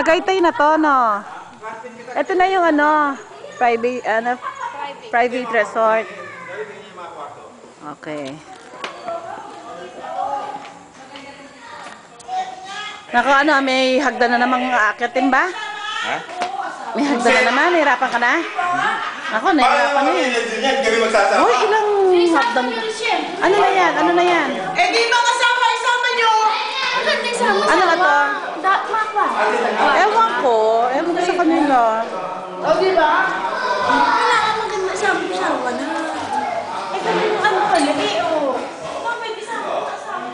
Tagaytay na to, no? Ito na yung private resort. Okay. Nako, may hagdan na namang aakyatin ba? Ha? May hagdan na naman, nahirapan ka na? Ako, nahirapan na yun. Uy, ilang hagdan ka? Ano na yan? Ano na yan? Eh, di ba kasama isama nyo? Ano na to? Ewan ko sa kanila. O, di ba? Wala ka maganda sama na. Eh, kami yung ano ka na, pwede sama kasama.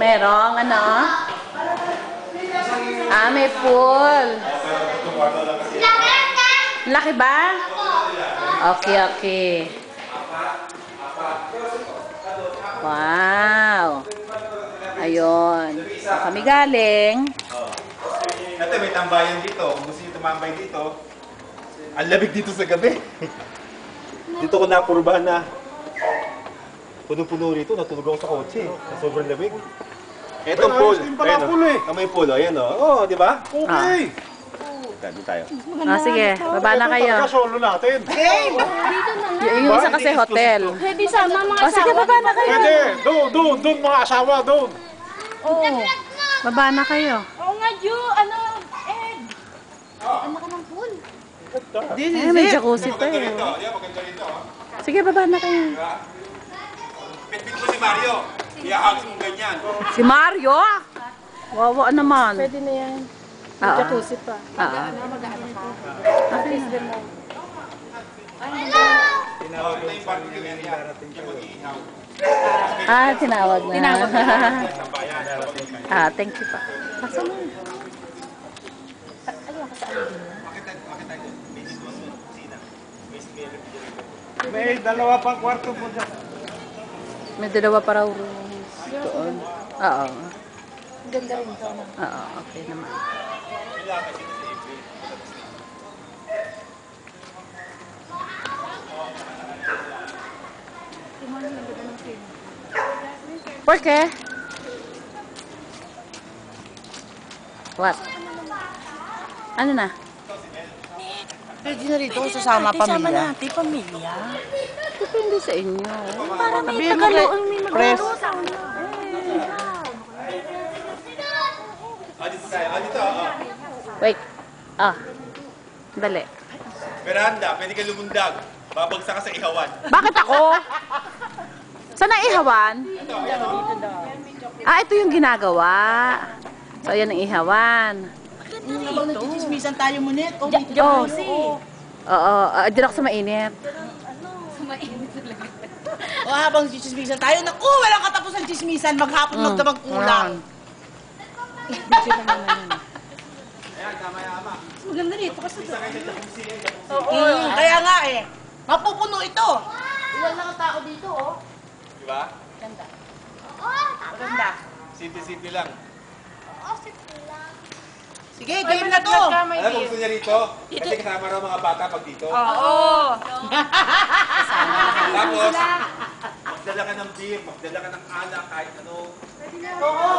Merong may pool. Laki ba? Okay. Wow. Ayun. Kami galing. Dati may tambayan dito. Kung gusto nyo tumambay dito, ang lamig dito sa gabi. Dito ko napurbahan na puno-puno rito. Natulog ako sa kotse. Sa sobrang lamig. Etong pool. Ayun, may pool. Ayan o. Oo, di ba? Okay. Dito tayo. Sige. Baba na kayo. Solo natin. Yung isa kasi hotel. Pwede sama mga asawa. Sige, baba na kayo. Pwede. Doon mga asawa, doon. Baba na kayo. Oo nga, Ju. Ed. Ano ka ng pool? May jacuzzi pa eh. Sige, baba na kayo. Pitpit mo si Mario. Iahagis mo ganyan. Si Mario? Wawa naman. Pwede na yan. Oo. Jacuzzi pa. Oo. Tinawag na yung parking area. Yung mag-iihaw. Tinawag na. Tambayan. Thank you pa. Pasok mo. May dalawa pang kwarto po dyan. May dalawa pa raw rooms. Doon. Oo. Ganda rin ito. Oo, okay naman. ¿Por qué? What? Ano na? Pwede na rito sasama pamilya. Sama natin, pamilya. Depende sa inyo. Para may Sabihin mo tagaloong may Press. maglaro sa Dito tayo. Dito. Wait. Dali. Veranda. Pwede ka lumundag. Babagsak ka sa ihawan. Bakit ako? Saan ang ihawan? Ito yung ginagawa. So, yan ang ihawan. Habang nagchichismisan tayo munit. jacuzzi. Oo. Diyan ako sa mainit. O habang nagchichismisan tayo, naku, walang katapos ang chismisan. Maghapon magdamag kulang. Maganda rito kasi. Kaya nga mapupuno ito. Ilan lang ang tao dito, Di ba? Maganda. City lang. Sige, game na to. Alam mo gusto niya rito? Kasi kasama raw mga bata pag dito. Oo. Tapos, magdala ka ng beer, magdala ka ng alak, kahit ano. Oo.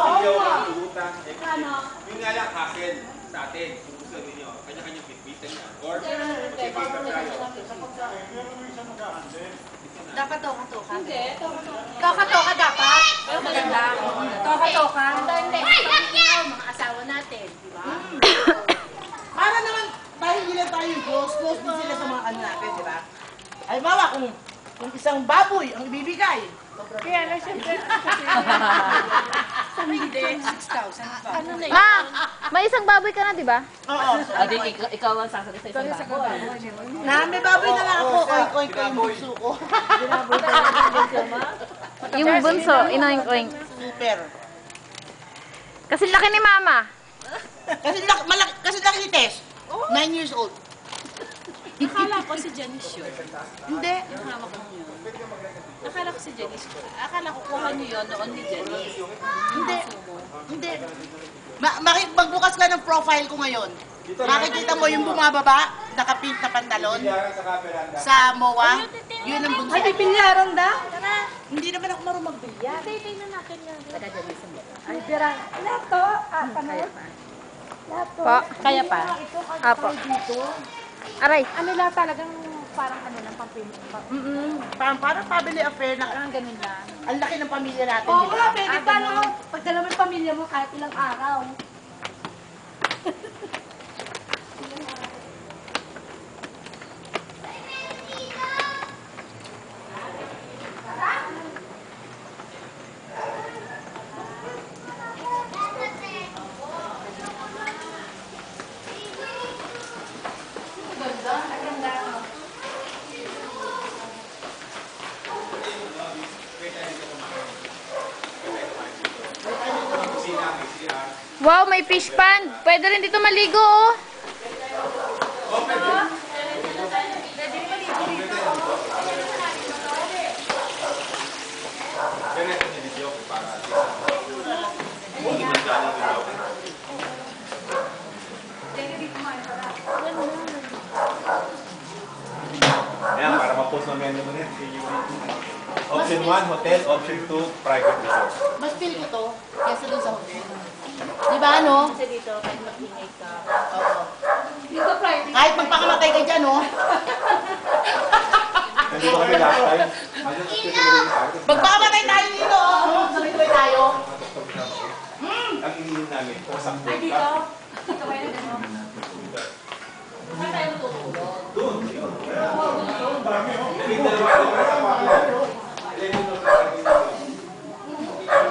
Tulutan. Yung nga lang, hassle sa atin. Kung gusto ninyo, kanya-kanyang bitbitan niya. Or, magsipagan tayo. Dapat toka-toka. Hindi, toka-toka dapat. Pero maganda. Toka-toka. Hindi. Mga asawa natin, di ba? Para naman, dahil nila tayo close din sila sa mga ano natin, di ba? Ay, mawa, kung isang baboy ang ibibigay. Kaya na, siyempre. Hindi, 6,000 pa. Ano na yun? Ma! May isang baboy ka na, di ba? Oo. Adi, ikaw ang sasagot sa isang baboy. May baboy na lang ako. Oink-oink ko yung bunso ko. Yung bunso, inoink-oink. Super. Kasi laki ni Mama. Kasi laki ni Tess. 9 years old. Akala ko si Janice yun. Hindi. Hawak mo yun. Akala ko si Janice. Akala ko kuha niyo yun noon ni Janice. Hindi. Magbukas ka ng profile ko ngayon. Makikita mo yung bumababa, nakapink na pantalon Bilyaran sa kaperanda. sa MOA. Yun ang bunso. Ay, pilyaran daw. Hindi naman ako marunong magbilya. Tingnan natin yan. Ay, pira. Lato. Panood. Lato. Po, kaya pa? Ito, Apo. dito. Aray. Ano lang talagang parang ano lang pampili. Parang family affair na Parang ganun lang. ang laki ng pamilya natin, Oo di ba? nga, pwede pa no. Pagdala mo yung pamilya mo kahit ilang araw. Wow, may fish pond. Pwede rin dito maligo, oh. Ganito ni video ko para ayan, para ma-post na menu mo rin. Option 1, hotel. Option 2, private resort. Mas feel ko to, kesa dun sa hotel. Di ba, ano? Kasi dito, kahit mag-ingay ka. Oo. Dito, private. Kahit magpakamatay ka dyan, no? Nandito kami last time. Magpakamatay tayo dito, oh. Sabay-sabay tayo. Ang ininom namin, usap Ay, dito. Dito kayo na gano'n. Saan tayo matutulog? doon.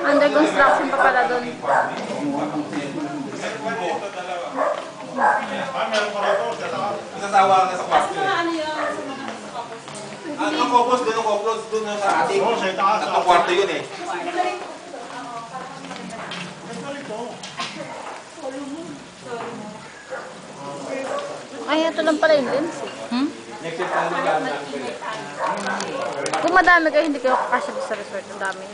Under construction pa pala doon. Nasasawa ka sa kwarto. Ano yun? Ang kopos doon, ang kopos doon sa ating. Oo, sa itaas. Tatlong kwarto yun eh. Ay, ito lang pala yung lens. Hmm? Next year tayo mag-aaral namin kayo. Kung madami kayo, hindi kayo kakasya sa resort. Ang dami.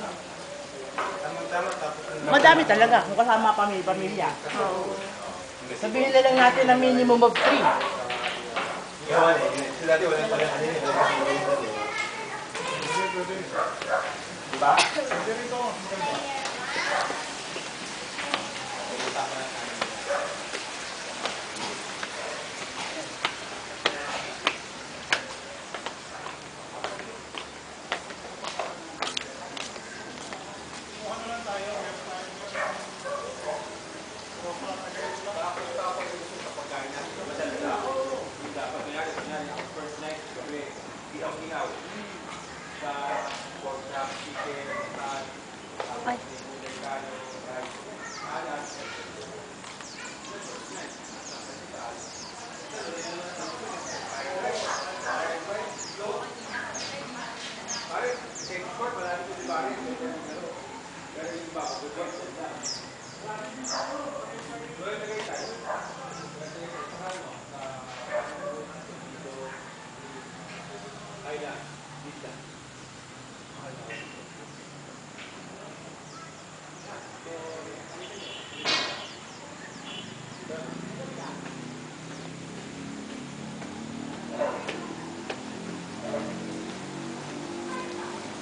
Madami talaga, kung kasama pamilya. Sabihin na lang natin na minimum of 3. Yawan eh. Sila dati walang pala ano yun. Diba?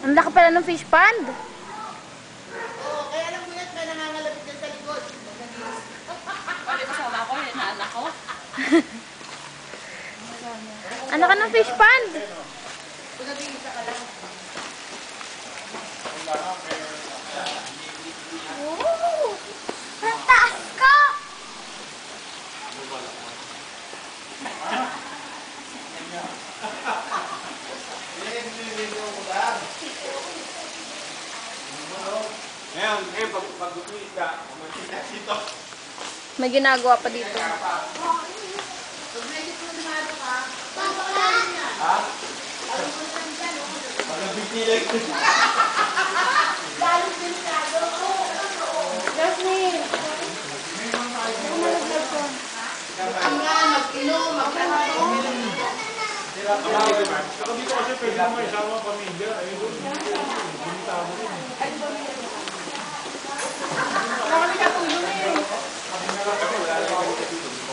Ang laki pala ng fish pond. Oo, kaya alam mo yan, may nangangalapit yan sa likod. Pwede kasama ko, yun na anak ko. Ano ka ng fish pond? Oh! Ang taas ka! Ngayon, pag gutulis ka, makikita dito. May ginagawa pa dito. Ha? Pag-bibilig. Jasmine! Mag-inom, mag-inom. Ako dito kasi pwede mo isama pamilya. Eh, doon, binita mo rin. Kami katulong eh. Kasi wala lang kami dito.